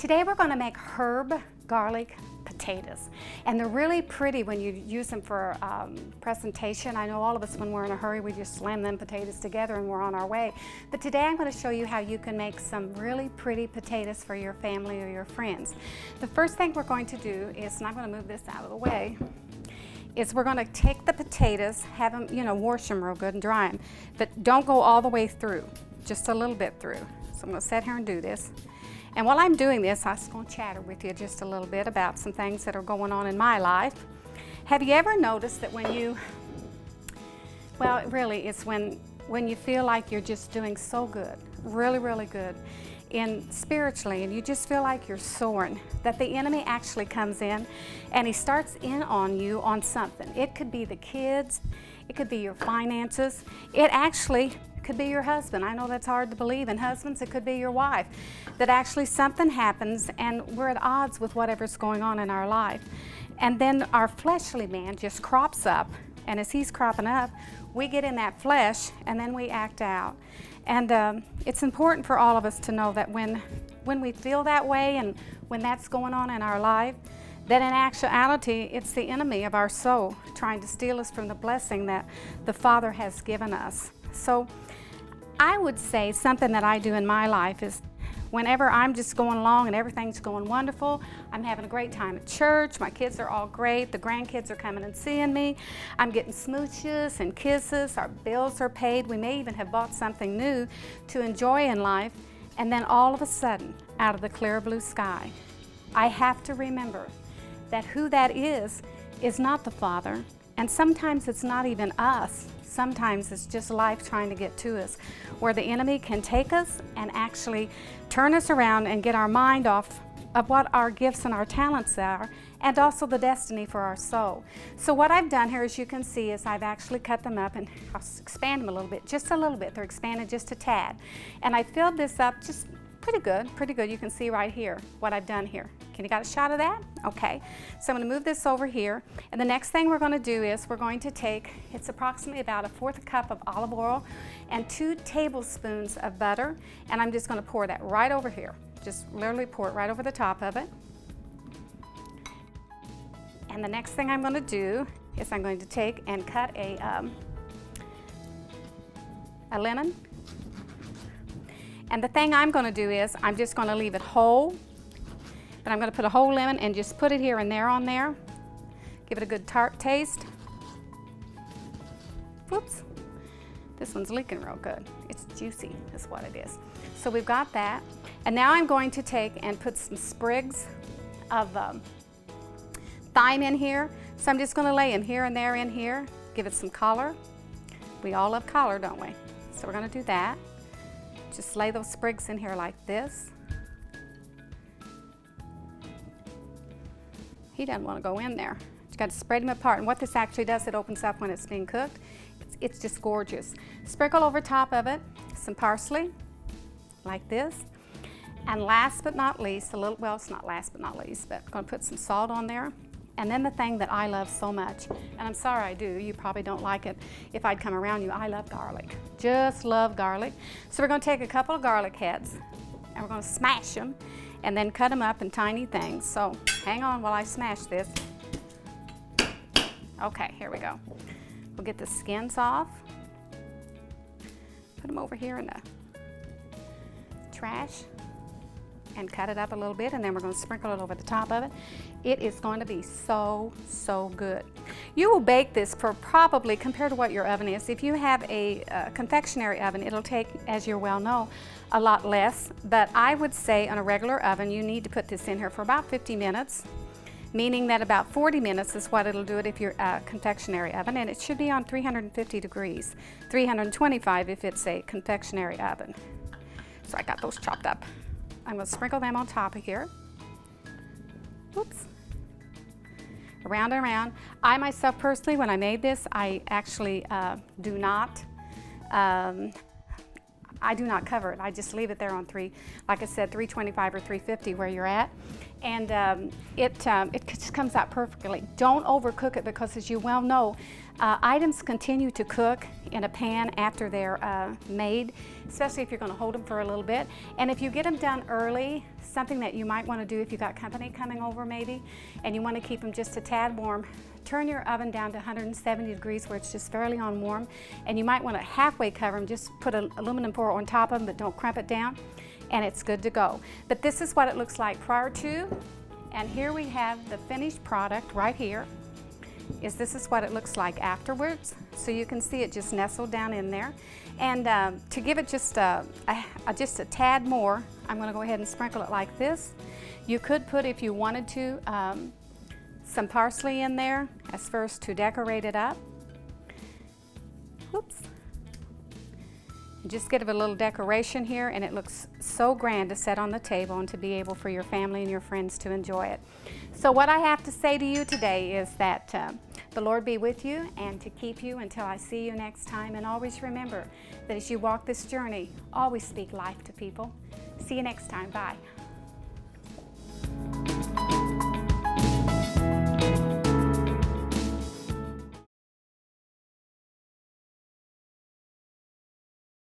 Today we're going to make herb garlic potatoes, and they're really pretty when you use them for presentation. I know all of us, when we're in a hurry, we just slam them potatoes together and we're on our way. But today I'm going to show you how you can make some really pretty potatoes for your family or your friends. The first thing we're going to do is, and I'm going to move this out of the way, is we're going to take the potatoes, have them, wash them real good and dry them, but don't go all the way through, just a little bit through. So I'm going to sit here and do this. And while I'm doing this, I'm just going to chatter with you just a little bit about some things that are going on in my life. Have you ever noticed that when you, well, really, it's when you feel like you're just doing so good, really, really good, spiritually, and you just feel like you're soaring, that the enemy actually comes in and he starts in on you on something. It could be the kids, it could be your finances, it actually could be your husband. I know that's hard to believe, and husbands, it could be your wife, that actually something happens and we're at odds with whatever's going on in our life. And then our fleshly man just crops up, and as he's cropping up, we get in that flesh and then we act out. And it's important for all of us to know that when we feel that way and when that's going on in our life, that in actuality, it's the enemy of our soul trying to steal us from the blessing that the Father has given us. So I would say something that I do in my life is whenever I'm just going along and everything's going wonderful, I'm having a great time at church, my kids are all great, the grandkids are coming and seeing me, I'm getting smooches and kisses, our bills are paid, we may even have bought something new to enjoy in life, and then all of a sudden, out of the clear blue sky, I have to remember that who that is not the Father, and sometimes it's not even us. Sometimes it's just life trying to get to us, where the enemy can take us and actually turn us around and get our mind off of what our gifts and our talents are, and also the destiny for our soul. So what I've done here, as you can see, is I've actually cut them up, and I'll expand them a little bit, just a little bit. They're expanded just a tad. And I filled this up just pretty good. You can see right here what I've done here. Can you got a shot of that? Okay. So I'm going to move this over here. And the next thing we're going to do is we're going to take, it's approximately about 1/4 cup of olive oil and 2 tablespoons of butter. And I'm just going to pour that right over here. Just literally pour it right over the top of it. And the next thing I'm going to do is I'm going to take and cut a lemon. And the thing I'm going to do is I'm just going to leave it whole, but I'm going to put a whole lemon and just put it here and there on there. Give it a good tart taste. Whoops, this one's leaking real good. It's juicy is what it is. So we've got that. And now I'm going to take and put some sprigs of thyme in here. So I'm just going to lay them here and there in here. Give it some color. We all love color, don't we? So we're going to do that. Just lay those sprigs in here like this. He doesn't want to go in there. You got to spread them apart. And what this actually does, it opens up when it's being cooked. It's just gorgeous. Sprinkle over top of it some parsley, like this. And last but not least, well, it's not last but not least, but I'm going to put some salt on there. And then the thing that I love so much, and I'm sorry I do, you probably don't like it if I'd come around you, I love garlic. Just love garlic. So we're going to take a couple of garlic heads and we're going to smash them and then cut them up in tiny things. So hang on while I smash this. Okay, here we go. We'll get the skins off. Put them over here in the trash and cut it up a little bit, and then we're going to sprinkle it over the top of it. It is going to be so good. You will bake this for probably, compared to what your oven is, if you have a confectionery oven, it'll take, as you well know, a lot less. But I would say on a regular oven, you need to put this in here for about 50 minutes, meaning that about 40 minutes is what it'll do it if you're a confectionery oven, and it should be on 350 degrees, 325 if it's a confectionery oven. So I got those chopped up. I'm going to sprinkle them on top of here. Oops. Around and around. I myself personally, when I made this, I actually do not I do not cover it. I just leave it there on like I said, 325 or 350 where you're at. And it just comes out perfectly. Don't overcook it, because as you well know, items continue to cook in a pan after they're made, especially if you're going to hold them for a little bit. And if you get them done early, something that you might want to do if you've got company coming over maybe, and you want to keep them just a tad warm, turn your oven down to 170 degrees where it's just fairly on warm, and you might want to halfway cover them. Just put an aluminum foil on top of them, but don't crimp it down, and it's good to go. But this is what it looks like prior to, and here we have the finished product right here. This is what it looks like afterwards. So you can see it just nestled down in there. And to give it just a tad more, I'm going to go ahead and sprinkle it like this. You could put, if you wanted to, some parsley in there as first to decorate it up. Whoops. Just give it a little decoration here, and it looks so grand to set on the table and to be able for your family and your friends to enjoy it. So what I have to say to you today is that the Lord be with you and to keep you until I see you next time. And always remember that as you walk this journey, always speak life to people. See you next time. Bye.